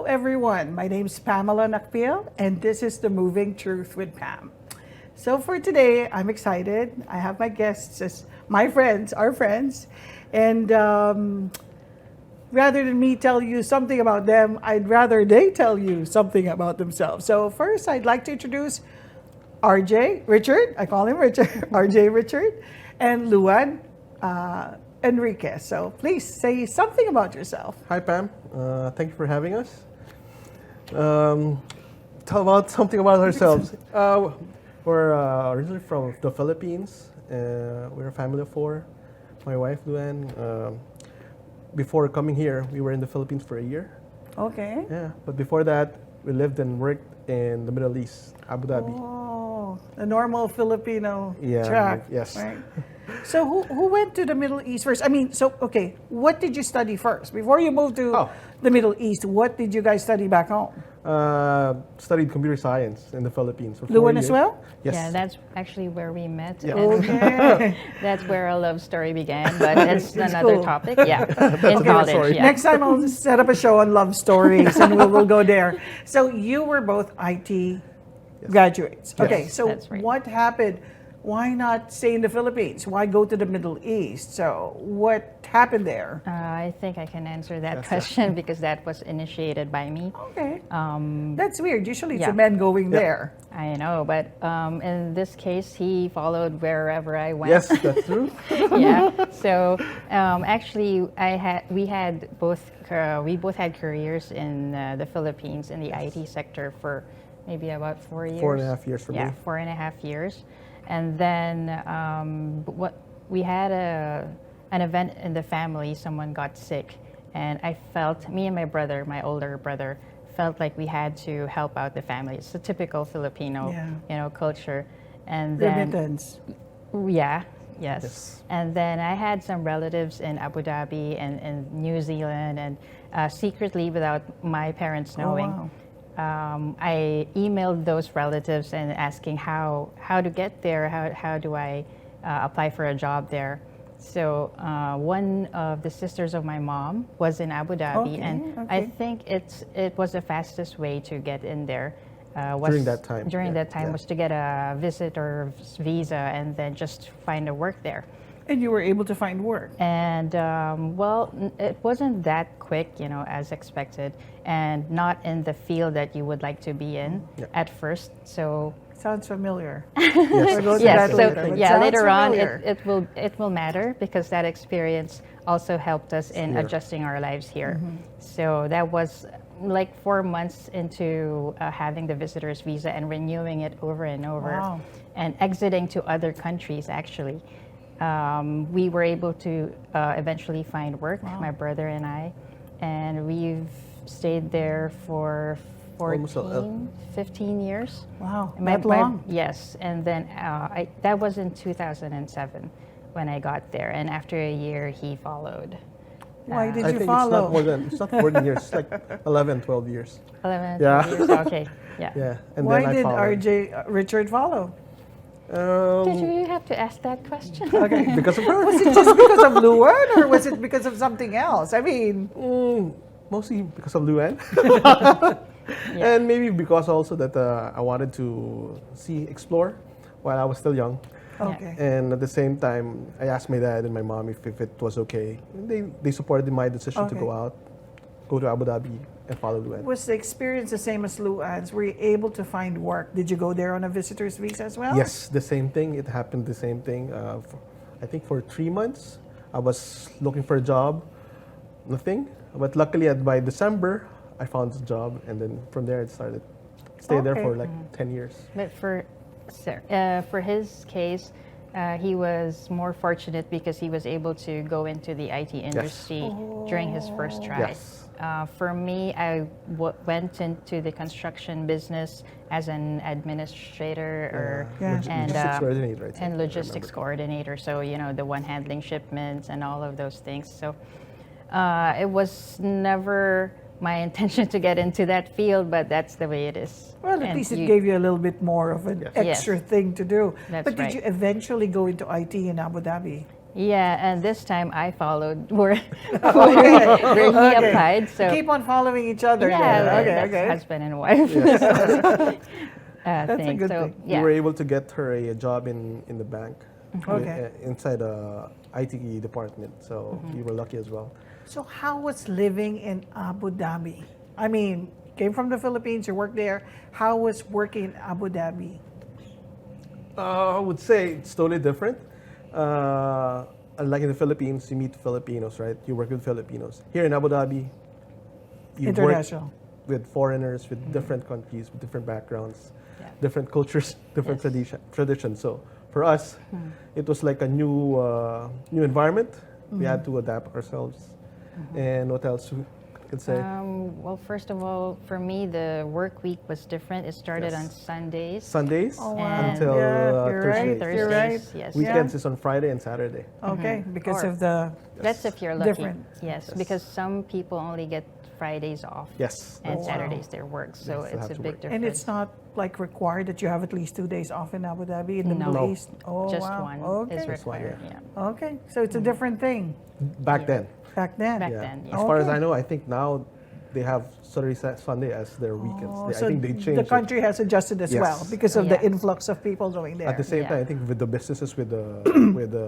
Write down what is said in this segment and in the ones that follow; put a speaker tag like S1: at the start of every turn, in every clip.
S1: Hello, everyone. My name's Pamela Nakpil, and this is The Moving Truth with Pam. So for today, I'm excited. I have my guests as my friends, our friends, and rather than me tell you something about them, I'd rather they tell you something about themselves. So first, I'd like to introduce Richard, I call him Richard, RJ Richard, and Luanne Enriquez. So please say something about yourself.
S2: Hi, Pam. Thank you for having us. Tell about something about ourselves. We're originally from the Philippines. We're a family of four. My wife, Luanne. Before coming here, we were in the Philippines for a year.
S1: Okay.
S2: Yeah, but before that, we lived and worked in the Middle East, Abu Dhabi.
S1: Oh, the normal Filipino
S2: Yeah,
S1: track.
S2: yes.
S1: Right. So who went to the Middle East first? I mean, okay, what did you study first? Before you moved to the Middle East, what did you guys study back home?
S2: Studied computer science in the Philippines for 4
S1: Luanne
S2: years.
S1: as well?
S3: Yes.
S4: Yeah, that's actually where we met.
S2: Yeah.
S4: And
S1: Okay.
S4: that's where our love story began, but that's another
S1: cool.
S4: topic. Yeah, in college.
S2: sorry.
S4: Yeah.
S1: Next time I'll set up a show on love stories and we'll go there. So you were both IT graduates.
S2: Yes.
S1: Okay, so
S4: That's right.
S1: what happened? Why not stay in the Philippines? Why go to the Middle East? So what happened there?
S4: I think I can answer that
S2: Yes,
S4: question because that was initiated by me.
S1: Okay. That's weird. Usually it's
S4: yeah.
S1: the men going there.
S4: I know, but in this case, he followed wherever I went.
S2: Yes, that's true.
S4: Yeah. So actually, we both had careers in the Philippines in the IT sector for maybe about 4 years.
S2: 4.5 years for me.
S4: Yeah, 4.5 years, and then we had an event in the family. Someone got sick, and I felt me and my brother, my older brother, felt like we had to help out the family. It's a typical Filipino, culture, and then
S1: Remittance.
S4: yeah. Yes.
S2: Yes.
S4: And then I had some relatives in Abu Dhabi and New Zealand, and secretly, without my parents knowing, I emailed those relatives and asking how to get there, how do I apply for a job there. So one of the sisters of my mom was in Abu Dhabi, and I think it was the fastest way to get in there.
S2: During that time.
S4: During that time was to get a visitor visa and then just find a work there.
S1: And you were able to find work.
S4: And it wasn't that quick, as expected, and not in the field that you would like to be in at first. So
S1: Sounds familiar.
S2: Yes.
S1: Go to
S4: yes,
S1: that
S4: so
S1: later. But
S4: yeah,
S1: sounds
S4: later on
S1: familiar.
S4: it will matter because that experience also helped us in adjusting our lives here. So that was like 4 months into having the visitor's visa and renewing it over and over, and exiting to other countries actually. We were able to eventually find work, my brother and I, and we've stayed there for 15 years.
S1: Wow, that long?
S4: Yes, and then that was in 2007 when I got there, and after a year he followed.
S1: Why did
S2: I
S1: you
S2: think
S1: follow?
S2: it's not 14 years, it's like 11, 12 years.
S4: 11,
S2: Yeah.
S4: 12 years, okay, yeah.
S2: Yeah. And
S1: Why
S2: then I
S1: did
S2: followed.
S1: RJ Richard follow?
S4: Did you have to ask that question?
S1: Okay.
S2: Because of her.
S1: Was it just because of Luanne, or was it because of something else? I mean,
S2: Mostly because of Luanne. And maybe because also that I wanted to explore while I was still young.
S1: okay.
S2: And at the same time, I asked my dad and my mom if it was okay. They supported my decision to go to Abu Dhabi and follow Luanne.
S1: Was the experience the same as Luanne's? Were you able to find work? Did you go there on a visitor's visa as well?
S2: Yes, the same thing. It happened the same thing. I think for 3 months, I was looking for a job. Nothing. But luckily, by December, I found a job, and then from there, it started. Stayed there for like 10 years.
S4: But for his case, he was more fortunate because he was able to go into the IT industry during his first try.
S2: Yes.
S4: For me, I went into the construction business as an administrator
S2: Logistics coordinator, I think,
S4: and
S2: I
S4: logistics
S2: remember.
S4: coordinator. So the one handling shipments and all of those things. So it was never my intention to get into that field, but that's the way it is.
S1: Well, at
S4: And
S1: least it gave you a little bit more of an extra
S4: Yes.
S1: thing to do.
S4: That's
S1: But did
S4: right.
S1: you eventually go into IT in Abu Dhabi?
S4: Yeah, and this time I followed where,
S1: Okay.
S4: where he
S1: Okay.
S4: applied. So
S1: Keep on following each other.
S4: yeah,
S1: then. Okay,
S4: that's
S1: okay.
S4: husband and wife
S1: That's a
S4: thing.
S1: good
S4: So
S1: thing.
S2: We
S4: yeah,
S2: were able to get her a job in the bank,
S1: Okay.
S2: inside the IT department. So we were lucky as well.
S1: So how was living in Abu Dhabi? I mean, came from the Philippines, you worked there. How was working in Abu Dhabi?
S2: I would say it's totally different. Unlike in the Philippines, you meet Filipinos, right? You work with Filipinos. Here in Abu Dhabi, you
S1: International.
S2: work with foreigners, with different countries, with different backgrounds,
S4: Yeah.
S2: different cultures, different
S4: Yes.
S2: traditions. So for us, it was like a new environment. We had to adapt ourselves. And what else we could say?
S4: well, first of all, for me, the work week was different. It started
S2: Yes.
S4: on Sundays.
S2: Sundays
S1: Oh, wow.
S2: until
S1: Yeah, you're right.
S2: Thursdays.
S1: You're right.
S4: Thursdays, yes.
S2: Weekends is on Friday and Saturday.
S1: Okay, because
S4: Or-
S1: of the
S4: That's if you're lucky.
S1: Different.
S4: Yes,
S2: Yes.
S4: because some people only get Fridays off.
S2: Yes.
S4: And
S1: Oh, wow.
S4: Saturdays their work, so
S2: Yes, they
S4: it's
S2: have
S4: a
S2: to
S4: big
S2: work.
S4: difference.
S1: and it's not like required that you have at least 2 days off in Abu Dhabi in the
S4: No.
S1: Middle
S2: No.
S1: East. Oh,
S4: just
S1: wow.
S4: one
S1: Okay.
S4: is
S2: Just one,
S4: required.
S2: yeah.
S4: Yeah.
S1: Okay, so it's a different thing
S2: Back
S4: Yeah.
S2: then.
S1: back then.
S4: Back
S2: Yeah.
S4: then,
S2: As
S4: yeah.
S2: far as
S1: Okay.
S2: I know, I think now they have Saturday, Sunday as their weekends.
S1: Oh,
S2: I
S1: so
S2: think they changed
S1: the country has adjusted as
S2: Yes.
S1: well because of the
S4: Yeah.
S1: influx of people going
S2: it.
S1: there.
S2: At the same
S4: Yeah.
S2: time, I think with the businesses with the with the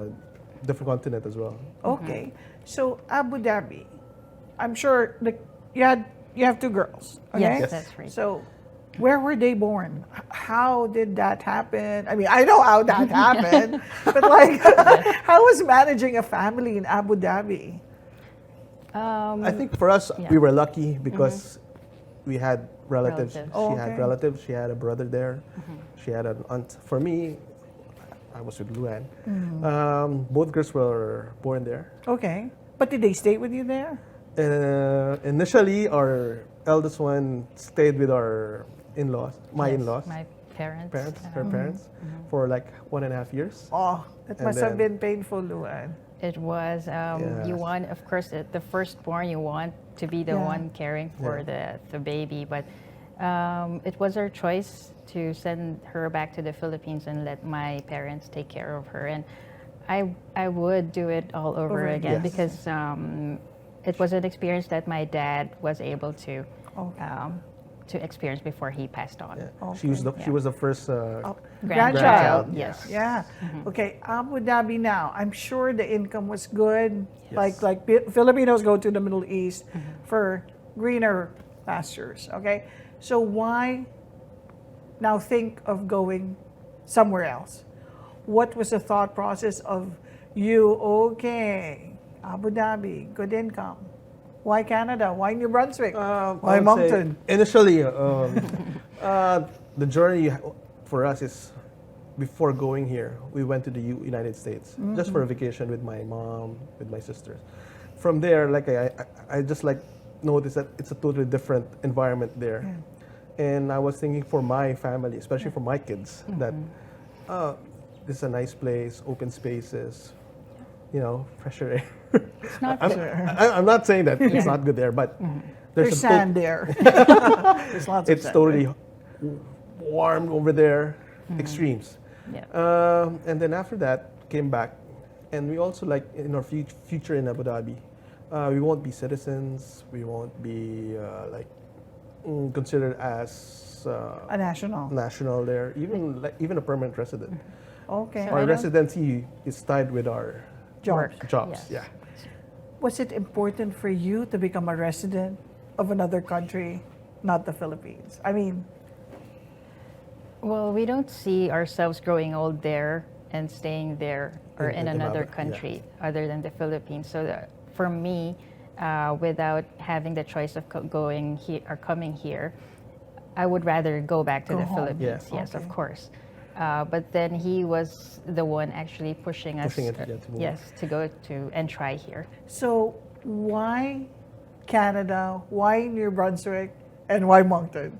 S2: different continent as well.
S1: Okay, so Abu Dhabi, I'm sure you have 2 girls. Okay?
S4: Yes,
S2: Yes.
S4: that's right.
S1: So, where were they born? How did that happen? I mean, I know how that happened, but like, how was managing a family in Abu Dhabi?
S2: I think for us,
S4: Yeah.
S2: we were lucky because we had relatives.
S4: Relatives.
S1: Oh,
S2: She
S1: okay.
S2: had relatives. She had a brother there. She had an aunt. For me, I was with Luanne. Both girls were born there.
S1: Okay, but did they stay with you there?
S2: Initially, our eldest one stayed with our in-laws, my
S4: Yes,
S2: in-laws,
S4: my parents.
S2: her parents, for like 1.5 years.
S1: Oh, that
S2: And
S1: must have
S2: then-
S1: been painful, Luanne.
S4: It was, you
S2: Yes.
S4: want, of course, the firstborn, you want to be the
S1: Yeah.
S4: one caring for
S2: Yeah.
S4: the baby, but it was our choice to send her back to the Philippines and let my parents take care of her. And I would do it all over
S1: Over
S4: again
S2: Yes.
S4: because it was an experience that my dad was able
S1: Okay.
S4: to experience before he passed on.
S2: Yeah.
S1: Okay.
S2: She was the first.
S1: Grandchild.
S4: Yes.
S1: Yeah. Okay, Abu Dhabi now. I'm sure the income was good.
S2: Yes.
S1: Like Filipinos go to the Middle East for greener pastures. Okay, so why now think of going somewhere else? What was the thought process of you? Okay, Abu Dhabi, good income. Why Canada? Why New Brunswick?
S2: I
S1: Why
S2: would say
S1: Moncton?
S2: Initially, the journey for us is before going here, we went to the United States just for a vacation with my mom, with my sisters. From there, like I just like noticed that it's a totally different environment there, and I was thinking for my family, especially for my kids, that this is a nice place, open spaces, fresher air.
S4: It's not
S2: I'm not saying that it's not good there, but
S1: There's
S2: a
S1: sand there. There's lots of
S2: it's
S1: sand.
S2: totally warm over there, extremes.
S4: Yeah.
S2: And then after that, came back, and we also like in our future in Abu Dhabi, we won't be citizens. We won't be considered as
S1: A national.
S2: national there, even a permanent resident.
S1: Okay.
S4: So
S2: Our
S4: I don't-
S2: residency is tied with our
S1: Jobs.
S2: jobs.
S4: Yes.
S2: Yeah.
S1: Was it important for you to become a resident of another country, not the Philippines? I mean,
S4: Well, we don't see ourselves growing old there and staying there or in
S2: In
S4: another
S2: another- yeah.
S4: country other than the Philippines. So for me, without having the choice of going here or coming here, I would rather go back to
S1: Go
S4: the
S1: home.
S4: Philippines.
S2: Yeah.
S4: Yes,
S1: Okay.
S4: of course. But then he was the one actually pushing us.
S2: Pushing it, yeah, to move.
S4: yes, to go to and try here.
S1: so why Canada? Why New Brunswick? And why Moncton?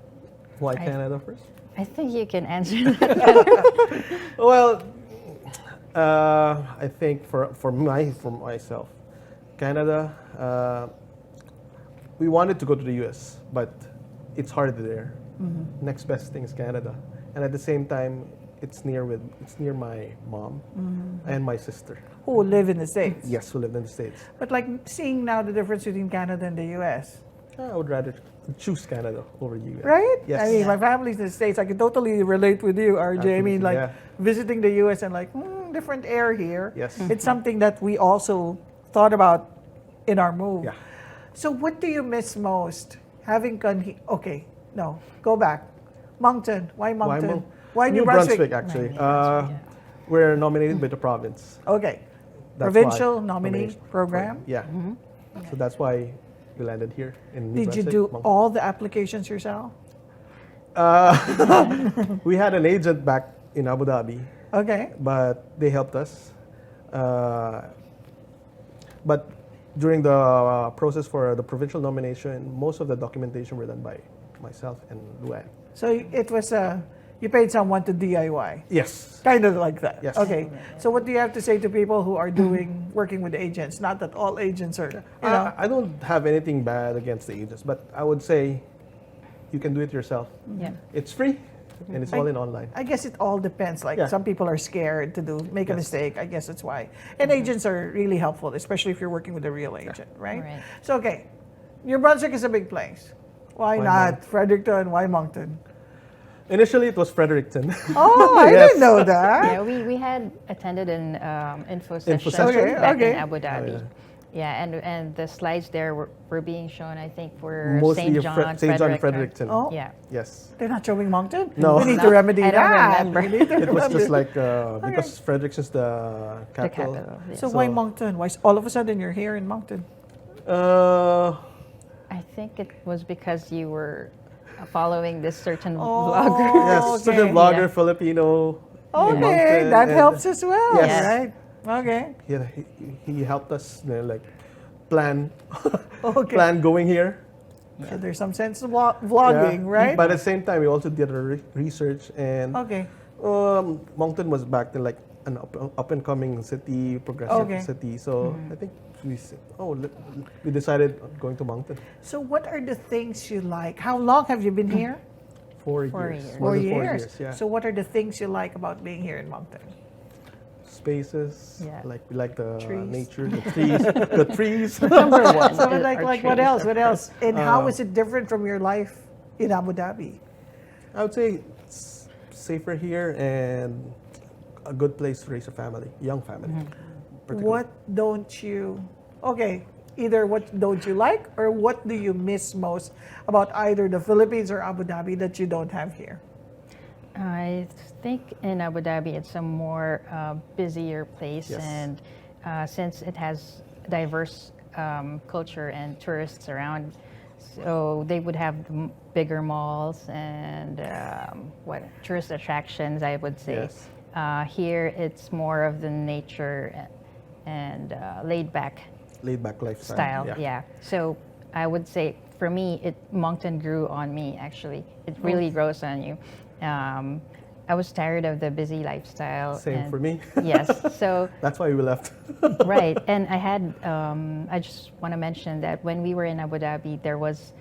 S2: Why Canada first?
S4: I think you can answer that.
S2: Well, I think for myself, Canada, we wanted to go to the U.S., but it's hard there. Next best thing is Canada, and at the same time, it's near my mom and my sister.
S1: Who live in the States.
S2: Yes, who lived in the States.
S1: But like seeing now the difference between Canada and the US,
S2: I would rather choose Canada over US.
S1: right?
S2: Yes.
S1: I mean, my family's in the States. I can totally relate with you, RJ. I mean,
S2: Absolutely,
S1: like
S2: yeah.
S1: visiting the US and like, different air here.
S2: Yes.
S1: It's something that we also thought about in our move.
S2: Yeah.
S1: So what do you miss most? Having gone here? Okay, no, go back. Moncton. Why Moncton? Why New Brunswick?
S2: actually.
S4: New Brunswick, yeah.
S2: We're nominated by the province.
S1: Okay.
S2: That's
S1: Provincial
S2: why.
S1: nominee
S2: Nomination
S1: program.
S2: Yeah. So that's why we landed here in New
S1: Did you
S2: Brunswick,
S1: do
S2: Moncton.
S1: all the applications yourself?
S2: We had an agent back in Abu Dhabi,
S1: Okay.
S2: but they helped us. But during the process for the provincial nomination, most of the documentation were done by myself and Luanne.
S1: So it was you paid someone to DIY.
S2: Yes.
S1: Kind of like that.
S2: Yes.
S1: Okay. So what do you have to say to people who are working with agents? Not that all agents are,
S2: I don't have anything bad against the agents, but I would say you can do it yourself.
S4: Yeah.
S2: It's free and it's all in online.
S1: I guess it all depends. Like
S2: Yeah.
S1: some people are scared to make a
S2: Yes.
S1: mistake. I guess that's why. And agents are really helpful, especially if you're working with a real agent, right?
S4: Right.
S1: So okay, New Brunswick is a big place. Why
S2: Why
S1: not Fredericton? Why Moncton?
S2: Initially, it was Fredericton.
S1: Oh, I
S2: Yes.
S1: didn't know that.
S4: Yeah, we had attended an info session
S2: session?
S4: back
S1: Okay.
S4: in Abu Dhabi.
S2: yeah.
S4: Yeah, and the slides there were being shown, I think, for
S2: Mostly
S4: St. John,
S2: St. John
S4: Fredericton.
S2: Fredericton.
S1: Oh.
S4: Yeah.
S2: Yes.
S1: They're not showing Moncton?
S2: No.
S1: We need
S4: No,
S1: to remedy
S4: I don't
S1: that.
S4: remember.
S1: We need to
S2: It was
S1: remedy.
S2: just like because Fredericton's the
S4: The
S2: capital.
S4: capital. Yeah.
S1: So why Moncton? Why all of a sudden you're here in Moncton?
S4: I think it was because you were following this certain
S1: Oh.
S4: blogger.
S2: Yes,
S1: Okay.
S2: certain blogger,
S4: Yeah.
S2: Filipino. in
S1: Okay,
S2: Moncton,
S1: that
S2: and
S1: helps as well,
S2: Yes.
S1: right? Okay.
S2: He helped us, like plan
S1: Okay.
S2: plan going here.
S1: So there's some sense of vlogging,
S2: Yeah.
S1: right?
S2: But at the same time, we also did a research, and
S1: Okay.
S2: Moncton was back then like an up and coming city, progressive
S1: Okay.
S2: city. So I think we said, we decided on going to Moncton.
S1: So what are the things you like? How long have you been here?
S2: 4
S4: 4
S2: years.
S4: years.
S2: More
S1: 4
S2: than 4
S1: years.
S2: years. Yeah.
S1: So what are the things you like about being here in Moncton?
S2: Spaces.
S4: Yeah.
S2: We like the
S1: Trees.
S2: nature, the trees, the trees.
S4: Number one.
S1: So
S4: are
S1: like what
S4: trees.
S1: else? What else? And how is it different from your life in Abu Dhabi?
S2: I would say it's safer here and a good place to raise a family, young family. particularly.
S1: What don't you? Okay, either what don't you like or what do you miss most about either the Philippines or Abu Dhabi that you don't have here?
S4: I think in Abu Dhabi it's a more busier place,
S2: Yes.
S4: and since it has diverse culture and tourists around, so they would have bigger malls and what tourist attractions, I would say.
S2: Yes.
S4: Here it's more of the nature and laid back
S2: Laid back lifestyle.
S4: style. Yeah. So I would say for me, Moncton grew on me. Actually, it really grows on you. I was tired of the busy lifestyle.
S2: Same
S4: and-
S2: for me.
S4: Yes. So
S2: That's why we left.
S4: right, and I had. I just want to mention that when we were in Abu Dhabi, there was.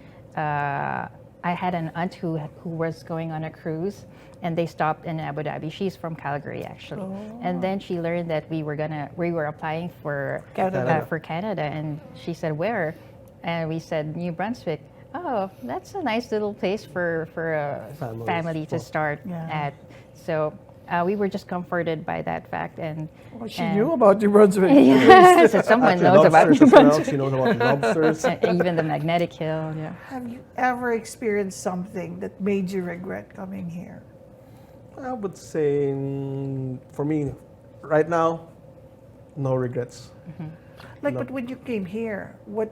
S4: I had an aunt who was going on a cruise, and they stopped in Abu Dhabi. She's from Calgary, actually, and then she learned that we were applying for
S1: Canada.
S4: and she said where, and we said New Brunswick. Oh, that's a nice little place for a family to start
S1: Yeah.
S4: at. So we were just comforted by that fact, and
S1: Oh, she
S4: and-
S1: knew about New Brunswick.
S4: Yes, so someone
S2: Actually,
S4: knows about
S2: lobsters
S4: New
S2: as well.
S4: Brunswick.
S2: She knows about lobsters.
S4: Even the magnetic hill. Yeah.
S1: Have you ever experienced something that made you regret coming here?
S2: I would say, for me, right now, no regrets.
S1: Like,
S2: No.
S1: but when you came here, what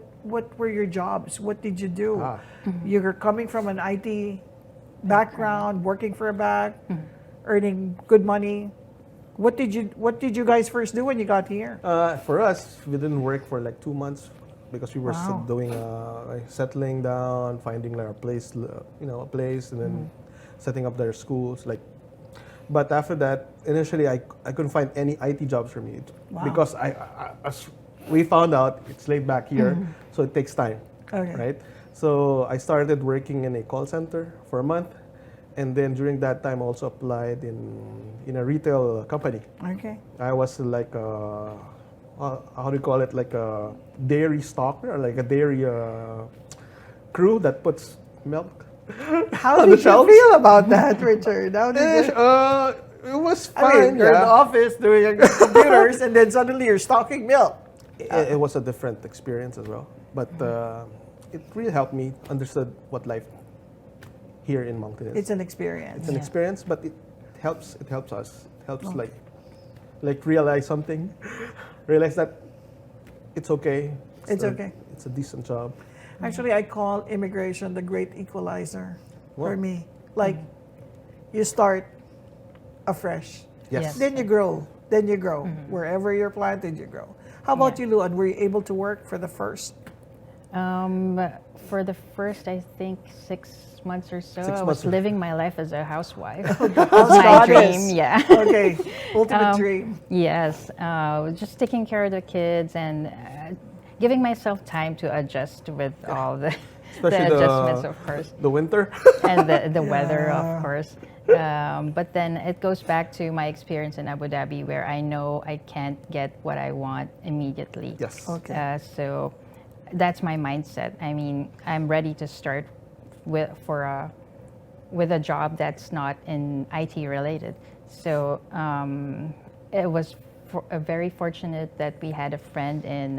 S1: were your jobs? What did you do?
S2: Ah.
S1: You're coming from an IT background, working for a bank, earning good money. What did you guys first do when you got here?
S2: For us, we didn't work for like 2 months because we were still
S1: Wow.
S2: doing like settling down, finding like a place, a place, and then setting up their schools. But after that, initially I couldn't find any IT jobs for me
S1: Wow.
S2: because as we found out it's laid back here, so it takes time,
S1: Okay.
S2: right? So I started working in a call center for a month, And then during that time, I also applied in a retail company.
S1: Okay.
S2: I was like how do you call it? Like a dairy stocker, or like a dairy crew that puts milk.
S1: How
S2: On
S1: did
S2: the
S1: you
S2: shelves?
S1: feel about that, Richard? How did you?
S2: It was
S1: I
S2: fine.
S1: mean, you're in the
S2: Yeah.
S1: office doing your computers, and then suddenly you're stocking milk.
S2: It was a different experience as well, but it really helped me understood what life here in Moncton is.
S1: It's an experience.
S2: It's an experience, but it helps. It helps us. It helps like realize something, realize that it's okay.
S1: It's okay.
S2: It's a decent job.
S1: Actually, I call immigration the great equalizer for
S2: Wow.
S1: me. Like, you start afresh.
S2: Yes.
S4: Yes.
S1: Then you grow. Then you grow. Wherever you're planted, you grow. How about
S4: Yeah.
S1: you, Luan? Were you able to work for the first?
S4: For the first, I think 6 months or so,
S2: 6
S4: I
S2: months.
S4: was living my life as a housewife.
S1: House
S4: My
S1: goddess.
S4: dream, yeah.
S1: Okay, ultimate
S4: Um,
S1: dream.
S4: Yes, just taking care of the kids and giving myself time to adjust with all the
S2: Especially
S4: adjustments, of course,
S2: the winter.
S4: and the weather,
S1: Yeah.
S4: of course. But then it goes back to my experience in Abu Dhabi, where I know I can't get what I want immediately.
S2: Yes.
S1: Okay.
S4: So that's my mindset. I mean, I'm ready to start with a job that's not in IT related. So it was very fortunate that we had a friend in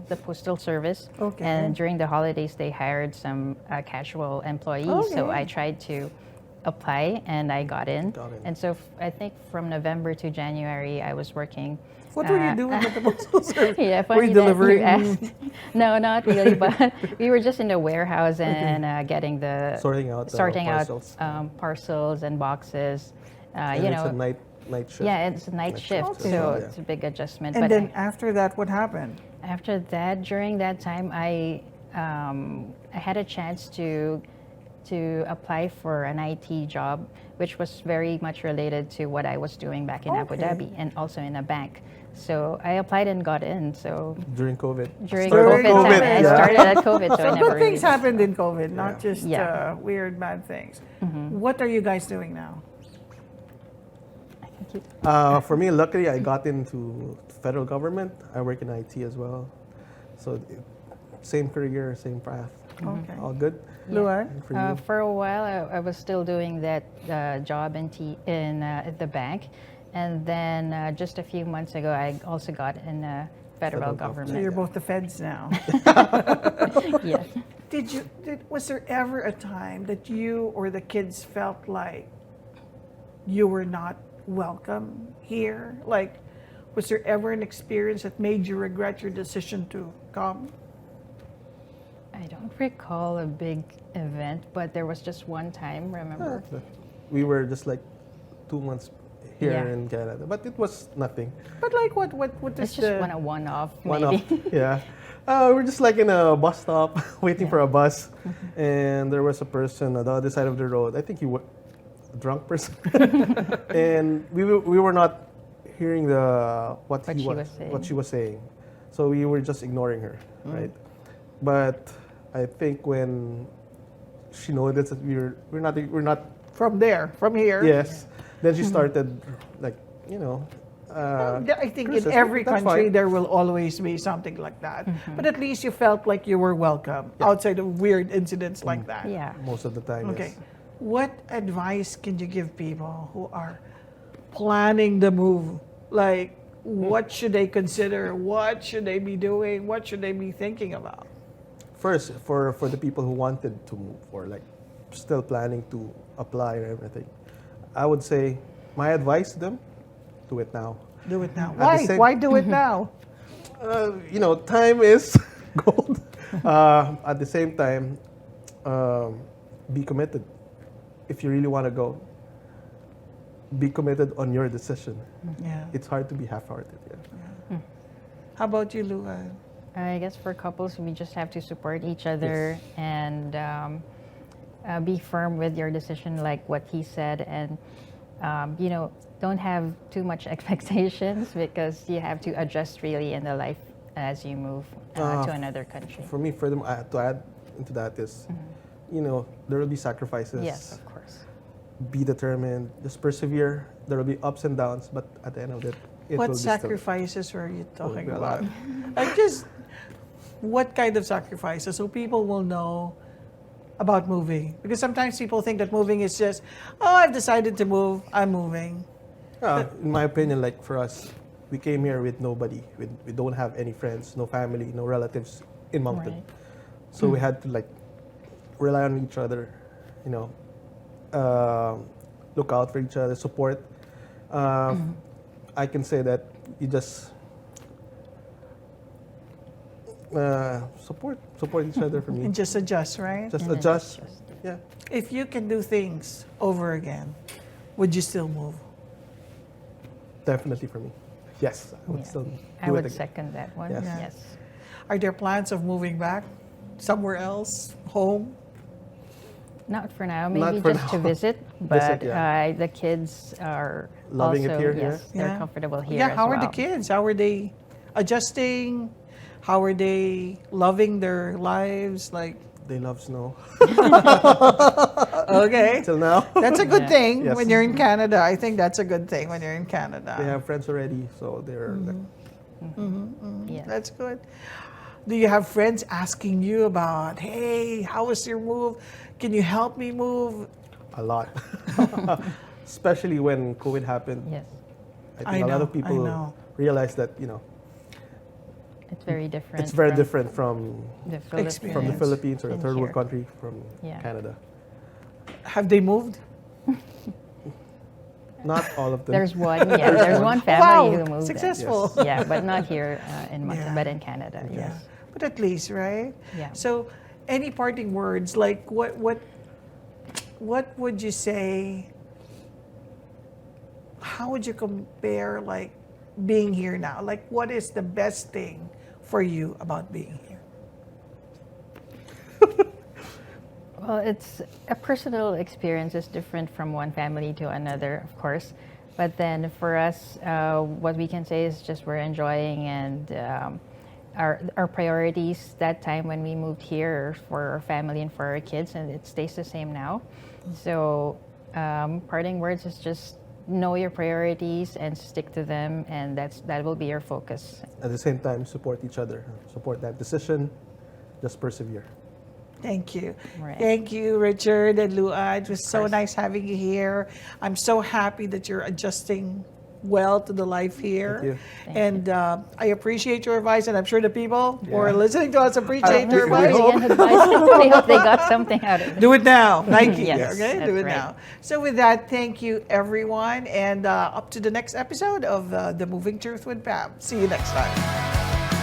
S4: the postal service.
S1: Okay.
S4: And during the holidays, they hired some casual employees. So
S1: Okay.
S4: I tried to apply and I got in.
S2: Got in.
S4: And so I think from November to January, I was working.
S1: What were you doing at the postal service?
S4: Yeah,
S1: Were
S4: funny
S1: you
S4: that you
S1: delivering?
S4: asked. No, not really, but we were just in the warehouse and getting the
S2: Sorting out parcels.
S4: parcels and boxes.
S2: And
S4: You
S2: it's a
S4: know,
S2: night shift.
S4: yeah, it's a night shift,
S1: Okay.
S4: so
S2: Yeah.
S4: it's a big adjustment.
S1: And
S4: But
S1: then after that, what happened?
S4: after that, during that time, I had a chance to apply for an IT job, which was very much related to what I was doing back in Abu
S1: Okay.
S4: Dhabi and also in a bank. So I applied and got in. So
S2: During COVID.
S4: during
S1: During
S4: COVID,
S1: COVID,
S4: time, I
S1: yeah.
S4: started at COVID, so I
S1: So
S4: never
S1: good things
S4: really
S1: happened in COVID, not
S2: Yeah.
S1: just
S4: Yeah.
S1: weird bad things. What are you guys doing now?
S2: For me, luckily, I got into federal government. I work in IT as well. So same career, same path.
S1: Okay.
S2: All good.
S1: Luan?
S2: And for you?
S4: For a while, I was still doing that job in the bank, and then just a few months ago, I also got in federal
S2: Federal government.
S1: So you're
S4: government.
S1: both the feds now.
S4: Yeah.
S1: Was there ever a time that you or the kids felt like you were not welcome here? Like, was there ever an experience that made you regret your decision to come?
S4: I don't recall a big event, but there was just one time. Remember?
S2: We were just like 2 months here
S4: Yeah.
S2: in Canada, but it was nothing.
S1: But like, what
S4: It's
S1: is
S4: just
S1: the...
S4: one-off,
S2: One
S4: maybe.
S2: off. Yeah. We're just like in a bus stop waiting for a bus, and there was a person on the other side of the road. I think he was a drunk person, and we were not hearing what she was saying, so we were just ignoring her, right? But I think when she noticed that we're not
S1: From here.
S2: yes, then she started like
S1: I think in
S2: criticism.
S1: every
S2: That's
S1: country
S2: fine.
S1: there will always be something like that. But at least you felt like you were welcome outside of weird incidents like that.
S4: Yeah.
S2: most of the time.
S1: Okay.
S2: Yes.
S1: What advice can you give people who are planning the move? Like, what should they consider? What should they be doing? What should they be thinking about?
S2: First, for the people who wanted to move or like still planning to apply or everything, I would say my advice to them: do it now.
S1: Do it now.
S2: At the
S1: Why?
S2: same-
S1: Why do it now?
S2: Time is gold. At the same time, be committed. If you really want to go, be committed on your decision.
S1: Yeah.
S2: It's hard to be half-hearted. Yeah.
S1: How about you, Luanne?
S4: I guess for couples, we just have to support each other and be firm with your decision, like what he said, and don't have too much expectations because you have to adjust really in the life as you move to another country.
S2: For me, to add into that is, there will be sacrifices.
S4: Yes, of course.
S2: be determined, just persevere. There will be ups and downs, but at the end of it, it
S1: What
S2: will be still.
S1: sacrifices were you talking
S2: be a lot.
S1: about? Like just what kind of sacrifices so people will know about moving? Because sometimes people think that moving is just, oh, I've decided to move, I'm moving.
S2: In my opinion, like for us, we came here with nobody. We don't have any friends, no family, no relatives in Moncton.
S4: Right.
S2: So we had to like rely on each other, you know, look out for each other, support. I can say that you just support each other for me.
S1: And just adjust, right?
S2: Just
S4: And then
S2: adjust.
S4: just-
S2: Yeah,
S1: If you can do things over again, would you still move?
S2: definitely for me. Yes, I would
S4: Yeah.
S2: still do
S4: I
S2: it
S4: would
S2: again.
S4: second that one.
S2: Yes.
S1: Yeah.
S4: Yes.
S1: Are there plans of moving back somewhere else, home?
S4: Not for now,
S2: Not
S4: maybe
S2: for
S4: just to
S2: now.
S4: visit. But
S2: yeah.
S4: the kids are
S2: Loving it
S4: also,
S2: here,
S4: yes,
S1: yeah.
S4: they're comfortable here.
S1: Yeah,
S4: as
S1: how are the
S4: well.
S1: kids? How are they adjusting? How are they loving their lives? Like,
S2: They love snow
S1: okay.
S2: till now.
S1: That's a good
S4: Yeah.
S1: thing
S2: Yes.
S1: when you're in Canada. I think that's a good thing when you're in Canada.
S2: They have friends already, so they're like,
S4: Yeah.
S1: That's good. Do you have friends asking you about, hey, how was your move? Can you help me move?
S2: a lot. Especially when COVID happened.
S4: Yes.
S2: I think a lot of
S1: I
S2: people
S1: know.
S2: realize that,
S4: It's very different.
S2: it's very
S4: from
S2: different from
S4: The
S1: Experience.
S2: the
S4: Philippines.
S2: Philippines or a
S4: and
S2: third world
S4: here.
S2: country from
S4: Yeah.
S2: Canada.
S1: Have they moved?
S2: Not all of them.
S4: There's one, yeah, there's one family
S1: Wow,
S4: who moved.
S1: successful.
S4: Yeah, but not here in Moncton,
S1: Yeah.
S4: but in Canada.
S1: Yeah.
S4: Yes.
S1: But at least, right?
S4: Yeah.
S1: So, any parting words? Like, what would you say? How would you compare, like, being here now? Like, what is the best thing for you about being here?
S4: Well, it's a personal experience. It's different from one family to another, of course. But then for us, what we can say is just we're enjoying and our priorities that time when we moved here for our family and for our kids, and it stays the same now. So parting words is just know your priorities and stick to them, and that will be your focus.
S2: At the same time, support each other. Support that decision. Just persevere.
S1: Thank you.
S4: Right.
S1: Thank you, Richard and Luanne. It was so
S2: course.
S1: nice having you here. I'm so happy that you're adjusting well to the life here.
S2: Thank you.
S4: Thank
S1: And I appreciate your advice, and I'm sure the people who are
S2: Yeah.
S1: listening to us appreciate your
S2: we
S1: advice.
S2: hope.
S4: And advice, we hope they got something out of it.
S1: Do it now, Nike.
S4: Yes,
S1: Okay, do
S4: that's
S1: it
S4: right.
S1: now. So with that, thank you, everyone, and up to the next episode of The Moving Truth with Pam. See you next time.